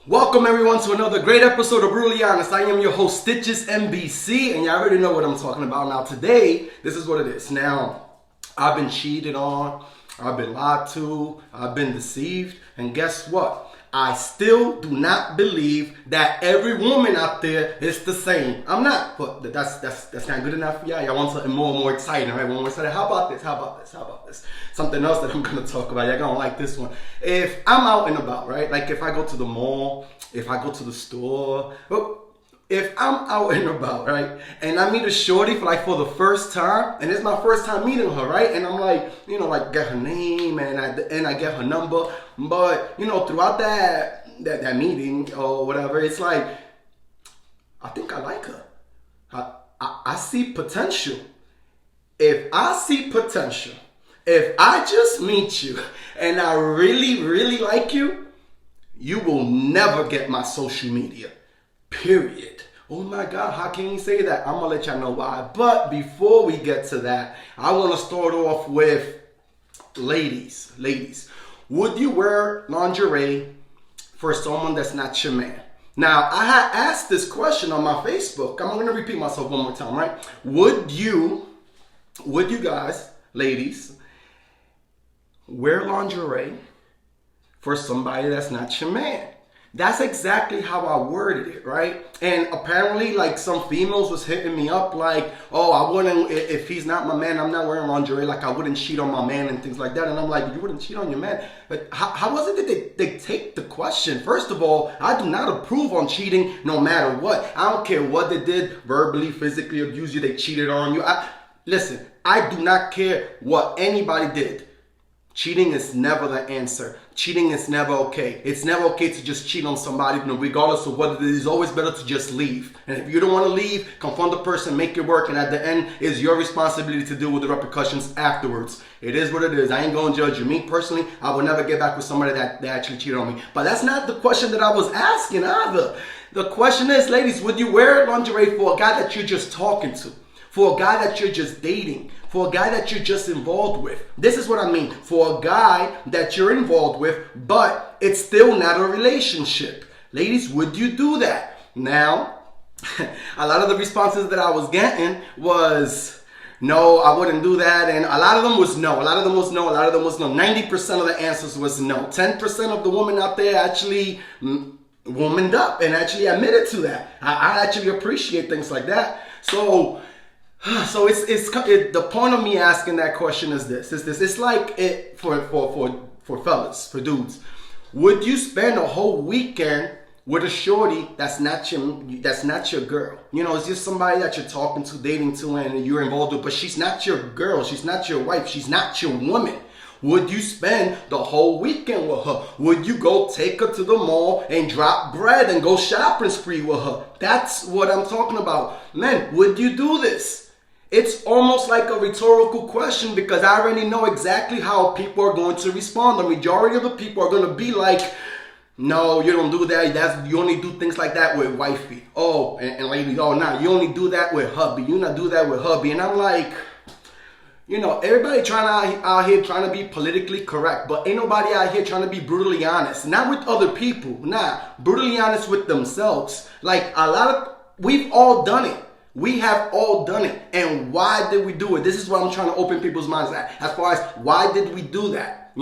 Welcome everyone to another great episode of Brutally Honest. I am your host Stitches NBC, and you already know what I'm talking about. Now today, this is what it is. Now, I've been cheated on, I've been lied to, I've been deceived, and guess what? I still do not believe that every woman out there is the same. I'm not, but that's not good enough for y'all. Y'all want something more and more exciting, right? More exciting. How about this? How about this? How about this? Something else that I'm gonna talk about. Y'all gonna like this one. If I'm out and about, right? Like if I go to the mall, if I go to the store, if I'm out and about, right, and I meat a shorty for the first time, and it's my first time meeting her, right, and I'm like, get her name and I get her number, but throughout that meeting or whatever, it's like I think I like her. I see potential. If I see potential, if I just meet you and I really, really like you, you will never get my social media. Period. Oh my God, how can you say that? I'm gonna let y'all know why. But before we get to that, I wanna start off with ladies. Would you wear lingerie for someone that's not your man? Now, I had asked this question on my Facebook. I'm gonna repeat myself one more time, right? Would you guys, ladies, wear lingerie for somebody that's not your man? That's exactly how I worded it, right? And apparently, like, some females was hitting me up like, oh, I wouldn't, if he's not my man, I'm not wearing lingerie, like I wouldn't cheat on my man and things like that. And I'm like, you wouldn't cheat on your man? But how was it that they take the question? First of all, I do not approve on cheating no matter what. I don't care what they did, verbally, physically abuse you, they cheated on you. Listen, I do not care what anybody did. Cheating is never the answer. Cheating is never okay. It's never okay to just cheat on somebody, regardless of what it is. It's always better to just leave. And if you don't want to leave, confront the person, make it work, and at the end, it's your responsibility to deal with the repercussions afterwards. It is what it is. I ain't going to judge you. Me personally, I will never get back with somebody that actually cheated on me. But that's not the question that I was asking either. The question is, ladies, would you wear lingerie for a guy that you're just talking to? For a guy that you're just dating? For a guy that you're just involved with? This is what I mean. For a guy that you're involved with, but it's still not a relationship. Ladies, would you do that? Now, a lot of the responses that I was getting was, no, I wouldn't do that. And a lot of them was no. 90% of the answers was no. 10% of the women out there actually womaned up and actually admitted to that. I actually appreciate things like that. So it's the point of me asking that question is this. It's like it for fellas, for dudes. Would you spend a whole weekend with a shorty that's not your girl? It's just somebody that you're talking to, dating to, and you're involved with, but she's not your girl, she's not your wife, she's not your woman. Would you spend the whole weekend with her? Would you go take her to the mall and drop bread and go shopping spree with her? That's what I'm talking about. Men, would you do this? It's almost like a rhetorical question because I already know exactly how people are going to respond. The majority of the people are going to be like, no, you don't do that. You only do things like that with wifey. Oh, and ladies, oh, nah, you only do that with hubby. You not do that with hubby. And I'm like, everybody out here trying to be politically correct, but ain't nobody out here trying to be brutally honest. Not with other people. Nah, brutally honest with themselves. Like we've all done it. We have all done it. And why did we do it? This is what I'm trying to open people's minds at. As far as why did we do that?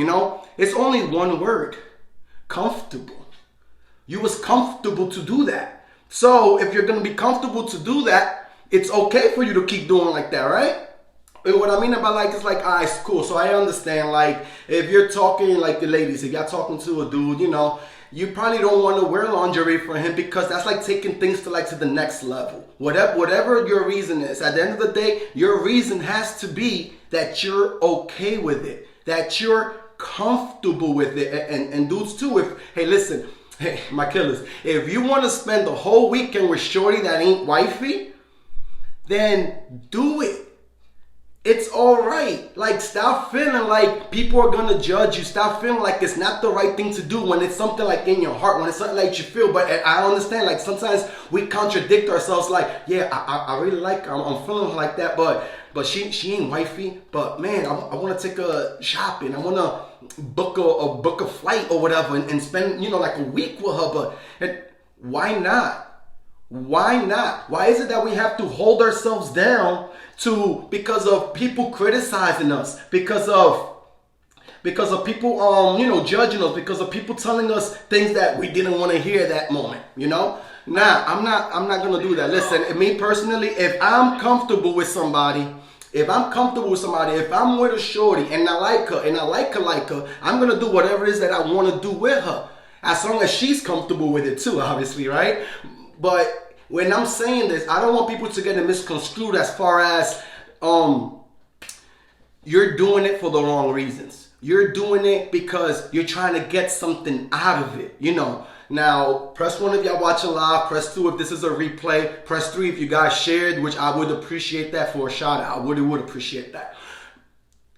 It's only one word. Comfortable. You was comfortable to do that. So if you're going to be comfortable to do that, it's okay for you to keep doing like that, right? And what I mean about it's like, all right, cool. So I understand, like, if you're talking, like the ladies, if you're talking to a dude, you probably don't want to wear lingerie for him because that's like taking things to the next level. Whatever your reason is, at the end of the day, your reason has to be that you're okay with it, that you're comfortable with it. And dudes too, hey, my killers, if you want to spend the whole weekend with shorty that ain't wifey, then do it. It's all right. Like, stop feeling like people are going to judge you. Stop feeling like it's not the right thing to do when it's something like in your heart, when it's something like you feel. But I understand, like, sometimes we contradict ourselves like, yeah, I really like her. I'm feeling like that. But but she ain't wifey. But man, I want to take her shopping. I want to book a flight or whatever and spend like a week with her. But why not? Why not? Why is it that we have to hold ourselves down because of people criticizing us, because of people judging us, because of people telling us things that we didn't want to hear that moment, Nah, I'm not gonna do that. Listen, me personally, if I'm comfortable with somebody, if I'm with a shorty and I like her and I like her, I'm gonna do whatever it is that I want to do with her, as long as she's comfortable with it too, obviously, right? But when I'm saying this, I don't want people to get it misconstrued as far as you're doing it for the wrong reasons. You're doing it because you're trying to get something out of it, Now, press 1 if y'all watching live. Press 2 if this is a replay. Press 3 if you guys shared, which I would appreciate that for a shout out. I really would appreciate that.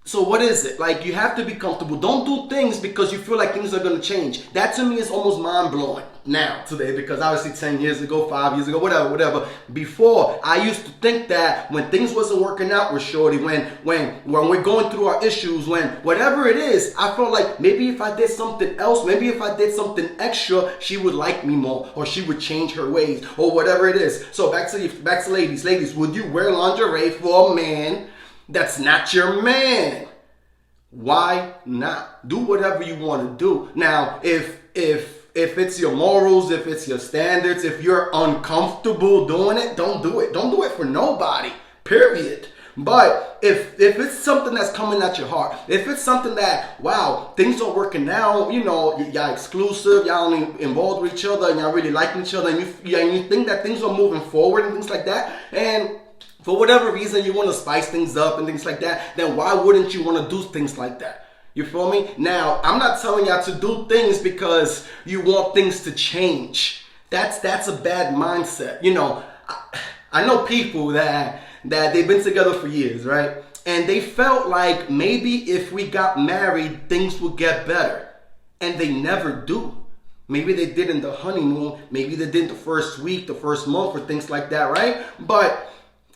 So what is it? Like, you have to be comfortable. Don't do things because you feel like things are going to change. That to me is almost mind-blowing now, today, because obviously 10 years ago, 5 years ago, whatever. Before, I used to think that when things wasn't working out with shorty, when we're going through our issues, when whatever it is, I felt like maybe if I did something else, maybe if I did something extra, she would like me more, or she would change her ways, or whatever it is. So back to ladies. Ladies, would you wear lingerie for a man that's not your man? Why not? Do whatever you want to do. Now, if it's your morals, if it's your standards, if you're uncomfortable doing it, don't do it. Don't do it for nobody, period. But if it's something that's coming at your heart, if it's something that, wow, things are working out, y'all exclusive, y'all only involved with each other, and y'all really liking each other, and you think that things are moving forward and things like that, and for whatever reason you want to spice things up and things like that, then why wouldn't you want to do things like that? You feel me? Now, I'm not telling y'all to do things because you want things to change. That's a bad mindset. I know people that they've been together for years, right? And they felt like maybe if we got married, things would get better. And they never do. Maybe they did in the honeymoon. Maybe they did the first week, the first month, or things like that, right? But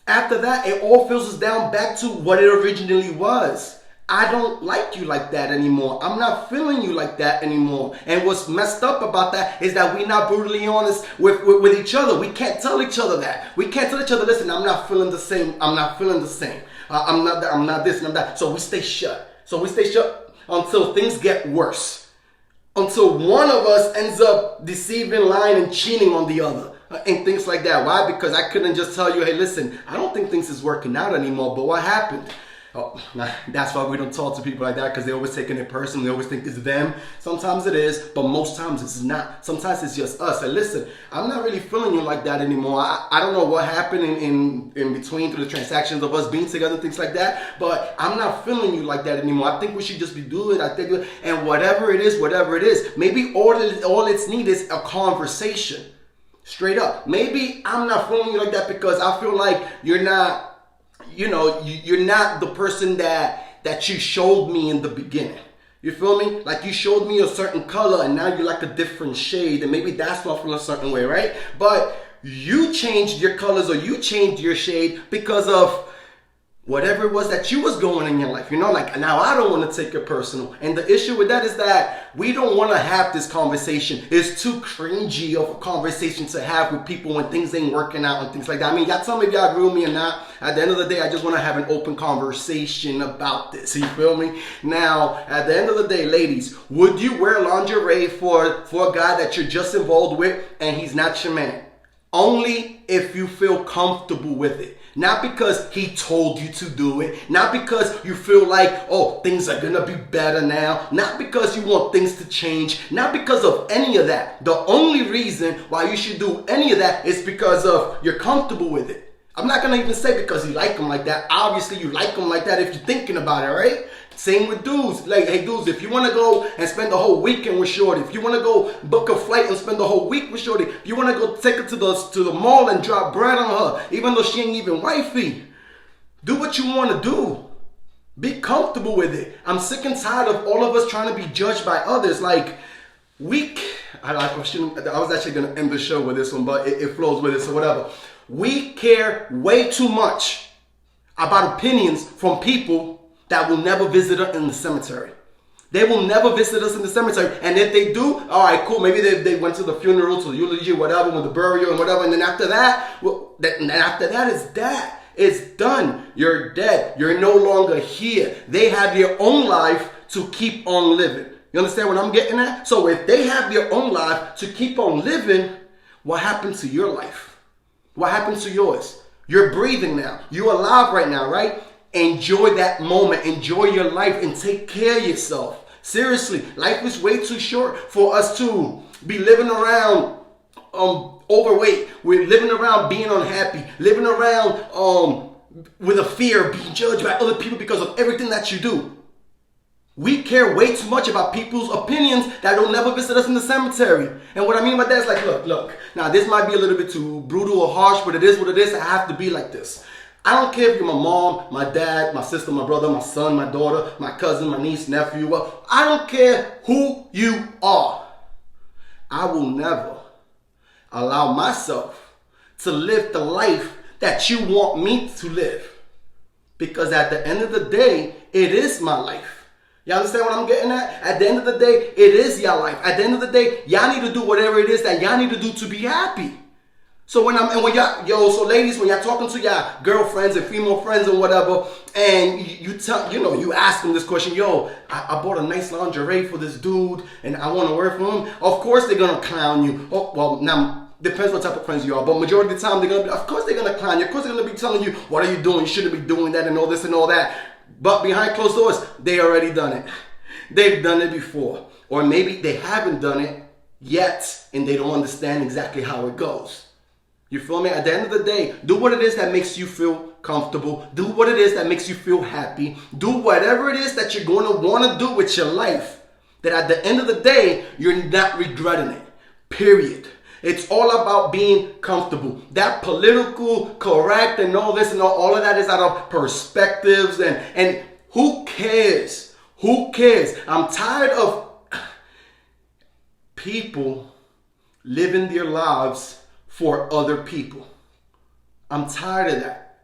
after that, it all filters down back to what it originally was. I don't like you like that anymore. I'm not feeling you like that anymore. And what's messed up about that is that we're not brutally honest with each other. We can't tell each other that. We can't tell each other, listen, I'm not feeling the same. I'm not feeling the same. I'm not this and I'm that. So we stay shut. Until things get worse. Until one of us ends up deceiving, lying, and cheating on the other. And things like that. Why? Because I couldn't just tell you, hey, listen, I don't think things is working out anymore, but what happened? Oh, that's why we don't talk to people like that, because they're always taking it personal. They always think it's them. Sometimes it is, but most times it's not. Sometimes it's just us. And listen, I'm not really feeling you like that anymore. I don't know what happened in between through the transactions of us being together and things like that, but I'm not feeling you like that anymore. I think we should just be doing it. And whatever it is, maybe all it's need is a conversation. Straight up. Maybe I'm not feeling you like that because I feel like you're not, you're not the person that you showed me in the beginning. You feel me? Like you showed me a certain color and now you're like a different shade, and maybe that's why I feel a certain way, right? But you changed your colors or you changed your shade because of whatever it was that you was going in your life, like now I don't want to take it personal. And the issue with that is that we don't want to have this conversation. It's too cringy of a conversation to have with people when things ain't working out and things like that. I mean, y'all tell me if y'all agree with me or not. At the end of the day, I just want to have an open conversation about this. You feel me? Now, at the end of the day, ladies, would you wear lingerie for a guy that you're just involved with and he's not your man? Only if you feel comfortable with it. Not because he told you to do it. Not because you feel like, oh, things are going to be better now. Not because you want things to change. Not because of any of that. The only reason why you should do any of that is because of you're comfortable with it. I'm not going to even say because you like them like that. Obviously, you like them like that if you're thinking about it, right? Same with dudes. Like, hey, dudes, if you want to go and spend the whole weekend with shorty, if you want to go book a flight and spend the whole week with shorty, if you want to go take her to the mall and drop bread on her, even though she ain't even wifey, do what you want to do. Be comfortable with it. I'm sick and tired of all of us trying to be judged by others. Like, I was actually going to end the show with this one, but it flows with it, so whatever. We care way too much about opinions from people that will never visit us in the cemetery. They will never visit us in the cemetery. And if they do, all right, cool. Maybe they went to the funeral, to the eulogy, whatever, with the burial and whatever. And then after that, it's done. You're dead. You're no longer here. They have their own life to keep on living. You understand what I'm getting at? So if they have their own life to keep on living, what happened to your life? What happened to yours? You're breathing now. You're alive right now, right? Enjoy that moment. Enjoy your life and take care of yourself. Seriously, life is way too short for us to be living around overweight. We're living around being unhappy, living around with a fear of being judged by other people because of everything that you do. We care way too much about people's opinions that will never visit us in the cemetery. And what I mean by that is like, look. Now, this might be a little bit too brutal or harsh, but it is what it is. I have to be like this. I don't care if you're my mom, my dad, my sister, my brother, my son, my daughter, my cousin, my niece, nephew. Well, I don't care who you are. I will never allow myself to live the life that you want me to live. Because at the end of the day, it is my life. You understand what I'm getting at? At the end of the day, it is your life. At the end of the day, y'all need to do whatever it is that y'all need to do to be happy. So so ladies, when y'all talking to your girlfriends and female friends and whatever, and you ask them this question, I bought a nice lingerie for this dude and I want to wear it for him. Of course they're gonna clown you. Oh, well, now depends what type of friends you are, but majority of the time of course they're gonna clown you. Of course they're gonna be telling you, what are you doing? You shouldn't be doing that and all this and all that. But behind closed doors, they already done it. They've done it before. Or maybe they haven't done it yet and they don't understand exactly how it goes. You feel me? At the end of the day, do what it is that makes you feel comfortable. Do what it is that makes you feel happy. Do whatever it is that you're going to want to do with your life. That at the end of the day, you're not regretting it. Period. It's all about being comfortable. That political correct and all this and all of that is out of perspectives and who cares? Who cares? I'm tired of people living their lives for other people. I'm tired of that.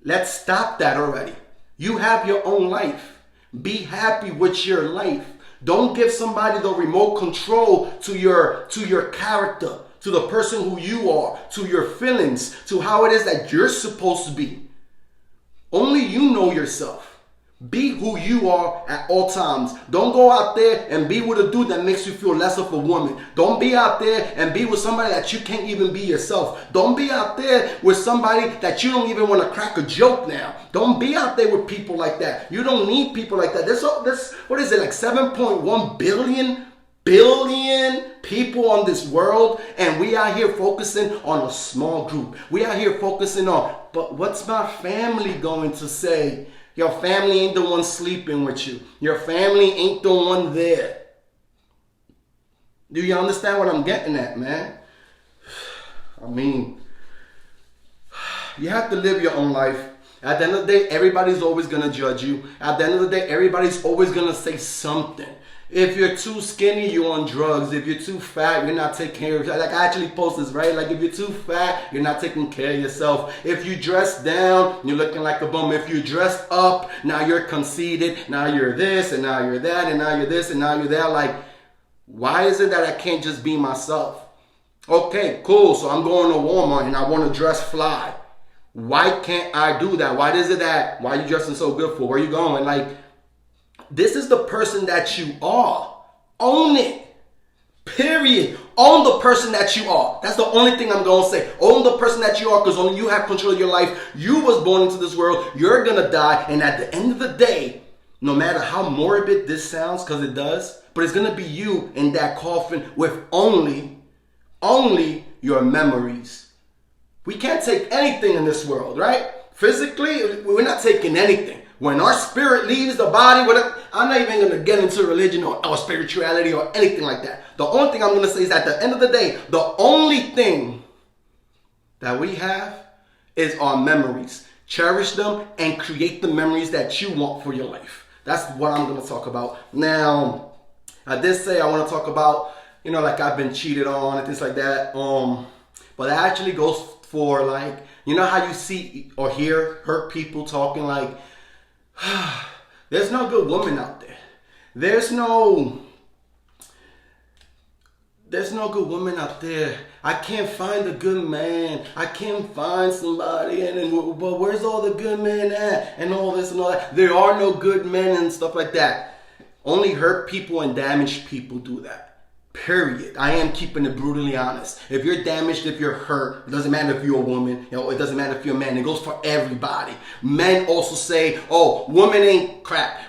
Let's stop that already. You have your own life. Be happy with your life. Don't give somebody the remote control to your character, to the person who you are, to your feelings, to how it is that you're supposed to be. Only you know yourself. Be who you are at all times. Don't go out there and be with a dude that makes you feel less of a woman. Don't be out there and be with somebody that you can't even be yourself. Don't be out there with somebody that you don't even want to crack a joke now. Don't be out there with people like that. You don't need people like that. There's what is it, like 7.1 billion people on this world, and we are here focusing on a small group. We are here focusing on, but what's my family going to say? Your family ain't the one sleeping with you. Your family ain't the one there. Do you understand what I'm getting at, man? I mean, you have to live your own life. At the end of the day, everybody's always going to judge you. At the end of the day, everybody's always going to say something. If you're too skinny, you're on drugs. If you're too fat, you're not taking care of yourself. Like, I actually post this, right? Like, if you're too fat, you're not taking care of yourself. If you dress down, you're looking like a bum. If you dress up, now you're conceited. Now you're this, and now you're that, and now you're this, and now you're that. Like, why is it that I can't just be myself? Okay, cool. So I'm going to Walmart, and I want to dress fly. Why can't I do that? Why are you dressing so good for? Where are you going? Like, this is the person that you are. Own it. Period. Own the person that you are. That's the only thing I'm going to say. Own the person that you are, because only you have control of your life. You was born into this world. You're going to die. And at the end of the day, no matter how morbid this sounds, because it does, but it's going to be you in that coffin with only your memories. We can't take anything in this world, right? Physically, we're not taking anything. When our spirit leaves the body, whatever, I'm not even going to get into religion or spirituality or anything like that. The only thing I'm going to say is at the end of the day, the only thing that we have is our memories. Cherish them and create the memories that you want for your life. That's what I'm going to talk about. Now, I did say I want to talk about, like I've been cheated on and things like that. But that actually goes for like, you know how you see or hear hurt people talking like, there's no good woman out there. There's no good woman out there. I can't find a good man. I can't find somebody. But where's all the good men at? And all this and all that. There are no good men and stuff like that. Only hurt people and damaged people do that. Period. I am keeping it brutally honest. If you're damaged, if you're hurt, it doesn't matter if you're a woman, it doesn't matter if you're a man. It goes for everybody. Men also say, oh, woman ain't crap.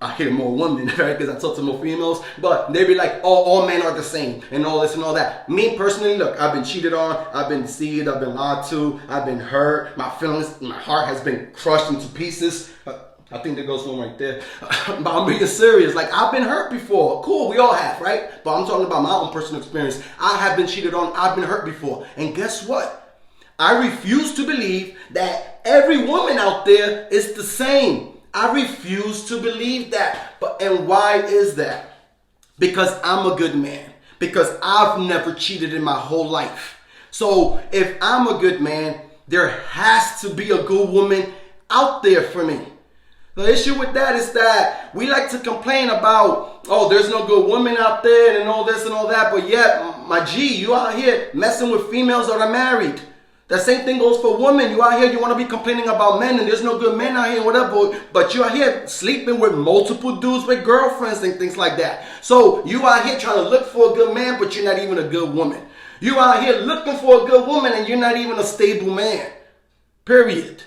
I hear more women, right? Because I talk to more females. But they be like, oh, all men are the same and all this and all that. Me personally, look, I've been cheated on. I've been deceived. I've been lied to. I've been hurt. My feelings, my heart has been crushed into pieces. I think there goes one right there. But I'm being serious. Like, I've been hurt before. Cool, we all have, right? But I'm talking about my own personal experience. I have been cheated on. I've been hurt before. And guess what? I refuse to believe that every woman out there is the same. I refuse to believe that. And why is that? Because I'm a good man. Because I've never cheated in my whole life. So if I'm a good man, there has to be a good woman out there for me. The issue with that is that we like to complain about, oh, there's no good woman out there and all this and all that. But yet, my G, you out here messing with females that are married. The same thing goes for women. You out here, you want to be complaining about men and there's no good men out here, whatever. But you out here sleeping with multiple dudes with girlfriends and things like that. So you out here trying to look for a good man, but you're not even a good woman. You out here looking for a good woman and you're not even a stable man. Period.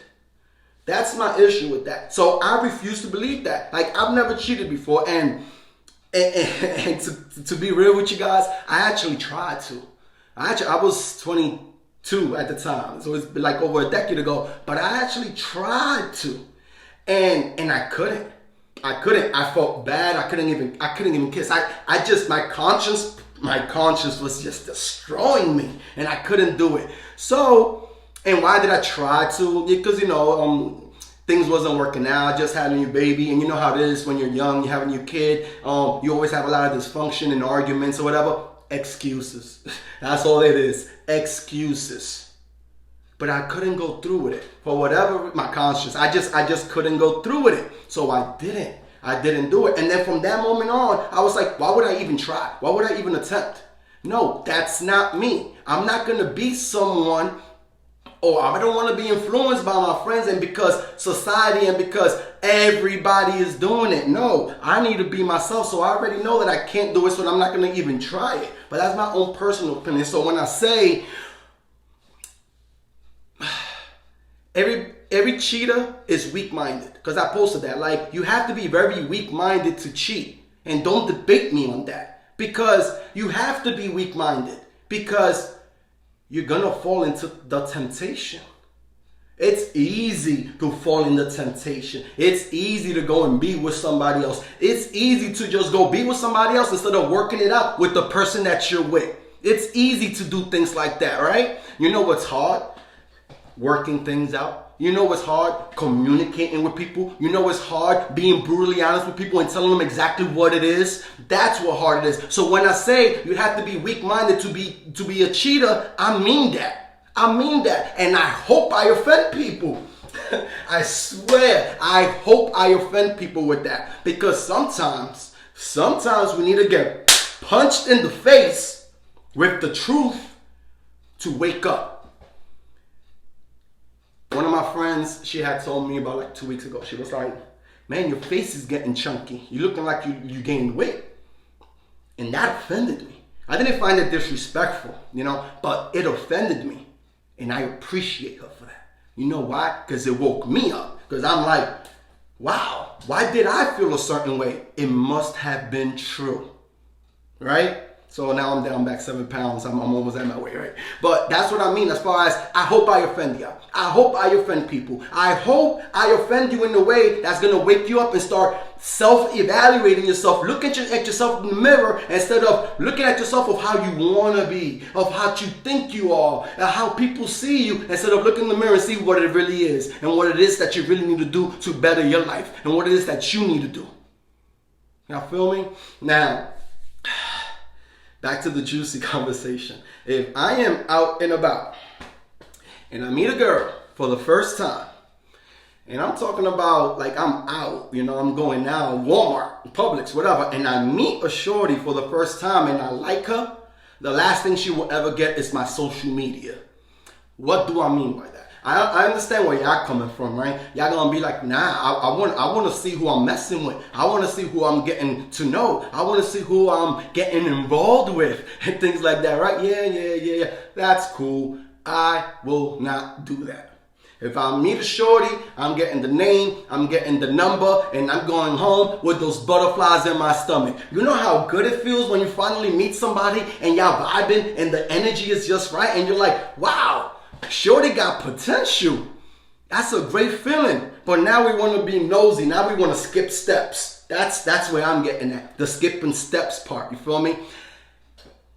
That's my issue with that. So I refuse to believe that. Like, I've never cheated before. And to be real with you guys, I actually tried to. I was 22 at the time. So it's like over a decade ago. But I actually tried to. And I couldn't. I felt bad. I couldn't even kiss. My conscience was just destroying me. And I couldn't do it. So, and why did I try to? Because, things wasn't working out. I just had a new baby. And you know how it is when you're young, you have a new kid. You always have a lot of dysfunction and arguments or whatever. Excuses. That's all it is. Excuses. But I couldn't go through with it. For whatever, my conscience. I just couldn't go through with it. So I didn't do it. And then from that moment on, I was like, why would I even try? Why would I even attempt? No, that's not me. I'm not going to be someone, or I don't want to be influenced by my friends and because society and because everybody is doing it. No, I need to be myself. So I already know that I can't do it, so I'm not going to even try it. But that's my own personal opinion. So when I say every cheater is weak-minded, because I posted that. Like, you have to be very weak-minded to cheat. And don't debate me on that. Because you have to be weak-minded. Because you're going to fall into the temptation. It's easy to fall into temptation. It's easy to go and be with somebody else. It's easy to just go be with somebody else instead of working it out with the person that you're with. It's easy to do things like that, right? You know what's hard? Working things out. You know what's hard? Communicating with people. You know what's hard? Being brutally honest with people and telling them exactly what it is. That's what hard it is. So when I say you have to be weak-minded to be a cheater, I mean that. I mean that. And I hope I offend people. I swear, I hope I offend people with that. Because sometimes we need to get punched in the face with the truth to wake up. One of my friends, she had told me about like 2 weeks ago. She was like, man, your face is getting chunky. You're looking like you gained weight. And that offended me. I didn't find it disrespectful, but it offended me. And I appreciate her for that. You know why? Because it woke me up. Because I'm like, wow, why did I feel a certain way? It must have been true. Right? So now I'm down back 7 pounds. I'm almost at my weight, right? But that's what I mean as far as I hope I offend you. I hope I offend people. I hope I offend you in a way that's going to wake you up and start self-evaluating yourself. Look at yourself in the mirror instead of looking at yourself of how you want to be, of how you think you are, and how people see you, instead of looking in the mirror and see what it really is and what it is that you really need to do to better your life and what it is that you need to do. Y'all feel me? Now, back to the juicy conversation. If I am out and about and I meet a girl for the first time. And I'm talking about like I'm out, I'm going now, Walmart, Publix, whatever, and I meet a shorty for the first time and I like her, the last thing she will ever get is my social media. What do I mean by that? I understand where y'all coming from, right? Y'all gonna be like, nah, I want to see who I'm messing with. I want to see who I'm getting to know. I want to see who I'm getting involved with and things like that, right? Yeah. That's cool. I will not do that. If I meet a shorty, I'm getting the name, I'm getting the number, and I'm going home with those butterflies in my stomach. You know how good it feels when you finally meet somebody and y'all vibing and the energy is just right and you're like, wow, shorty got potential. That's a great feeling. But now we want to be nosy. Now we want to skip steps. That's where I'm getting at. The skipping steps part. You feel me?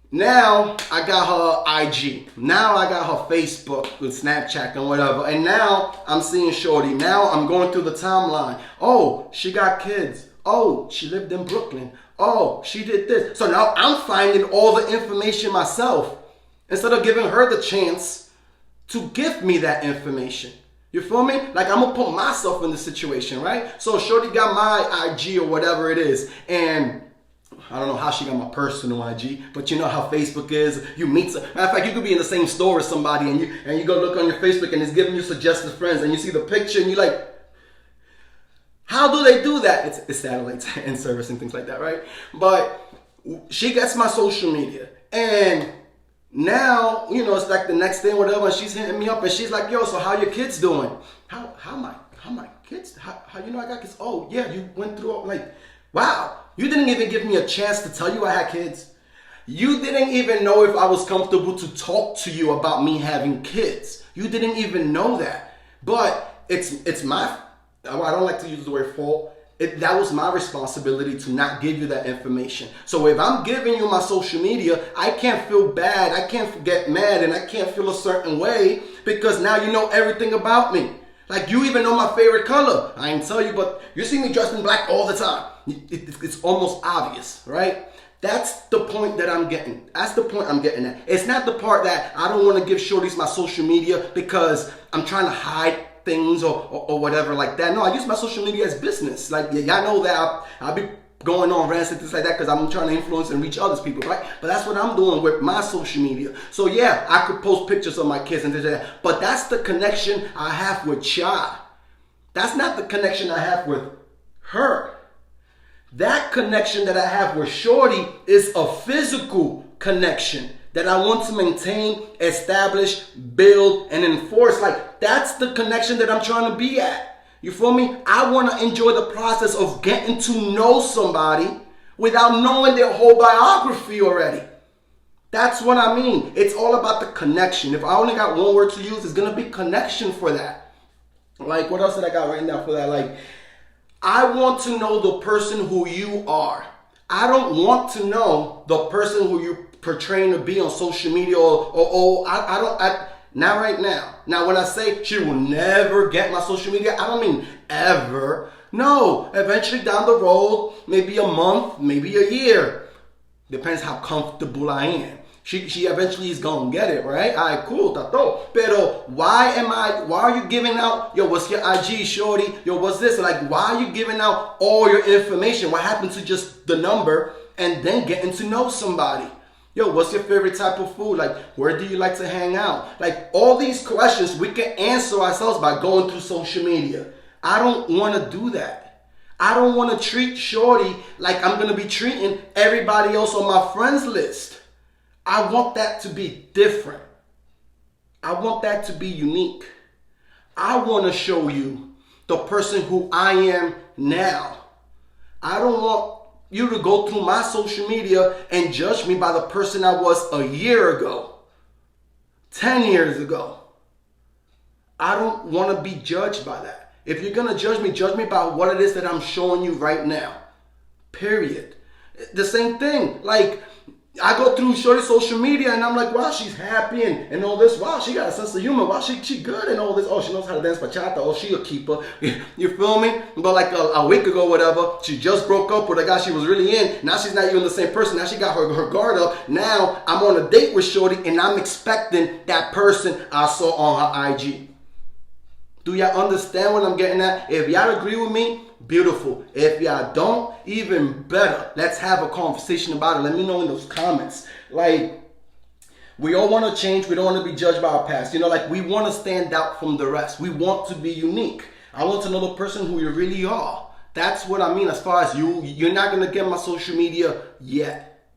Now I got her IG. Now I got her Facebook with Snapchat and whatever. And now I'm seeing shorty. Now I'm going through the timeline. Oh, she got kids. Oh, she lived in Brooklyn. Oh, she did this. So now I'm finding all the information myself instead of giving her the chance to give me that information. You feel me? Like I'm going to put myself in the situation, right? So shorty got my IG or whatever it is. And I don't know how she got my personal IG, but you know how Facebook is. You meet some, matter of fact, you could be in the same store as somebody and you go look on your Facebook and it's giving you suggested friends and you see the picture and you're like, how do they do that? It's satellites and service and things like that, right? But she gets my social media and now, it's like the next day or whatever and she's hitting me up and she's like, yo, so how your kids doing? How my kids? How I got kids? Oh, yeah, you went through like, wow. You didn't even give me a chance to tell you I had kids. You didn't even know if I was comfortable to talk to you about me having kids. You didn't even know that. But it's my, I don't like to use the word fault. That was my responsibility to not give you that information. So if I'm giving you my social media, I can't feel bad. I can't get mad and I can't feel a certain way because now you know everything about me. Like you even know my favorite color. I ain't tell you, but you see me dressed in black all the time. It's almost obvious, right? That's the point that I'm getting. That's the point I'm getting at. It's not the part that I don't want to give shorties my social media because I'm trying to hide things or whatever like that. No, I use my social media as business. Like y'all know that I'll be going on rants and things like that because I'm trying to influence and reach other people, right? But that's what I'm doing with my social media. So yeah, I could post pictures of my kids and things like that. But that's the connection I have with Cha. That's not the connection I have with her. That connection that I have with shorty is a physical connection that I want to maintain, establish, build, and enforce. Like that's the connection that I'm trying to be at. You feel me? I want to enjoy the process of getting to know somebody without knowing their whole biography already. That's what I mean. It's all about the connection. If I only got one word to use, it's going to be connection for that. Like, what else did I got written down for that? Like, I want to know the person who you are. I don't want to know the person who you're portraying to be on social media not right now. Now, when I say she will never get my social media, I don't mean ever. No, eventually down the road, maybe a month, maybe a year. Depends how comfortable I am. She eventually is gonna get it, right? Alright, cool, tato. Pero why are you giving out, yo, what's your IG, shorty? Yo, what's this? Like, why are you giving out all your information? What happened to just the number and then getting to know somebody? Yo, what's your favorite type of food? Like, where do you like to hang out? Like, all these questions we can answer ourselves by going through social media. I don't want to do that. I don't want to treat shorty like I'm going to be treating everybody else on my friends list. I want that to be different. I want that to be unique. I want to show you the person who I am now. I don't want you to go through my social media and judge me by the person I was a year ago, 10 years ago. I don't want to be judged by that. If you're going to judge me by what it is that I'm showing you right now. Period. The same thing. Like, I go through Shorty's social media and I'm like, wow, she's happy and all this. Wow, she got a sense of humor. Wow, she good and all this. Oh, she knows how to dance bachata. Oh, she a keeper. You feel me? But like a week ago, whatever, she just broke up with a guy she was really in. Now she's not even the same person. Now she got her guard up. Now I'm on a date with Shorty and I'm expecting that person I saw on her IG. Do y'all understand what I'm getting at? If y'all agree with me, beautiful. If y'all don't, even better. Let's have a conversation about it. Let me know in those comments. Like, we all want to change. We don't want to be judged by our past. You know, like we want to stand out from the rest. We want to be unique. I want to know the person who you really are. That's what I mean as far as you're not going to get my social media yet.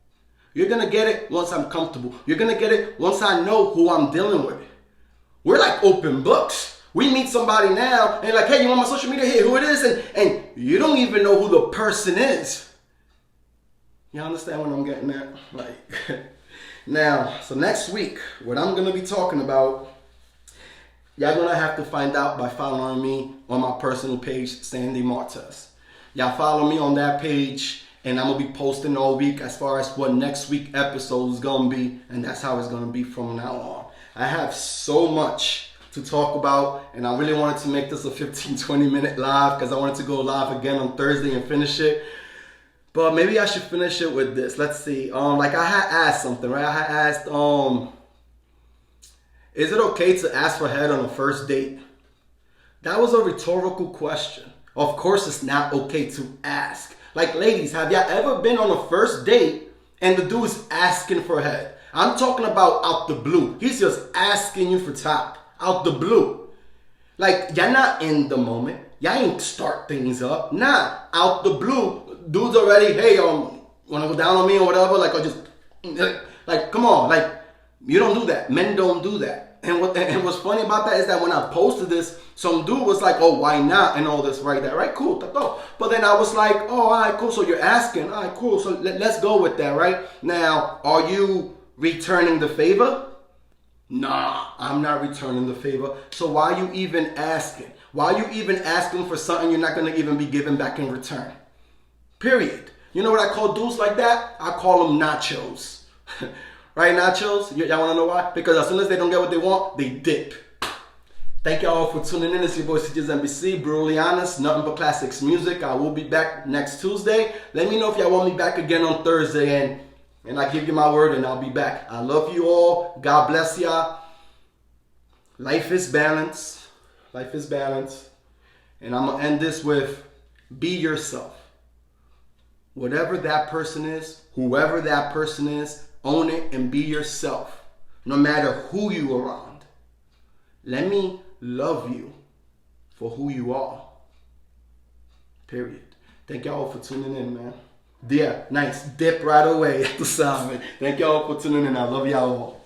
You're going to get it once I'm comfortable. You're going to get it once I know who I'm dealing with. We're like open books. We meet somebody now and like, hey, you want my social media? Hey, who it is? And you don't even know who the person is. You understand what I'm getting at? Like, now, so next week, what I'm going to be talking about, y'all going to have to find out by following me on my personal page, Sandy Martez. Y'all follow me on that page and I'm going to be posting all week as far as what next week episode is going to be. And that's how it's going to be from now on. I have so much to talk about, and I really wanted to make this a 15-20 minute live because I wanted to go live again on Thursday and finish it. But maybe I should finish it with this. Let's see. Like I had asked something, right? I had asked, is it okay to ask for head on a first date? That was a rhetorical question. Of course, it's not okay to ask. Like, ladies, have y'all ever been on a first date and the dude is asking for head? I'm talking about out the blue. He's just asking you for top. Out the blue. Like, y'all not in the moment. Y'all ain't start things up. Nah, out the blue. Dude's already, hey, wanna go down on me or whatever? Like, or just, like, come on. Like, you don't do that. Men don't do that. And what's funny about that is that when I posted this, some dude was like, oh, why not? And all this, right there. Right, cool. But then I was like, oh, all right, cool. So you're asking. All right, cool. So let's go with that, right? Now, are you returning the favor? Nah, I'm not returning the favor. So why are you even asking? Why are you even asking for something you're not going to even be given back in return? Period. You know what I call dudes like that? I call them nachos. Right, nachos? Y'all want to know why? Because as soon as they don't get what they want, they dip. Thank y'all for tuning in. It's your boy CJ's NBC, Brutally Honest, nothing but classics music. I will be back next Tuesday. Let me know if y'all want me back again on Thursday, and I give you my word and I'll be back. I love you all. God bless y'all. Life is balance. Life is balance. And I'm going to end this with be yourself. Whatever that person is, whoever that person is, own it and be yourself. No matter who you are around. Let me love you for who you are. Period. Thank y'all for tuning in, man. Yeah, nice. Dip right away at the sound, man. Thank y'all for tuning in. I love y'all all.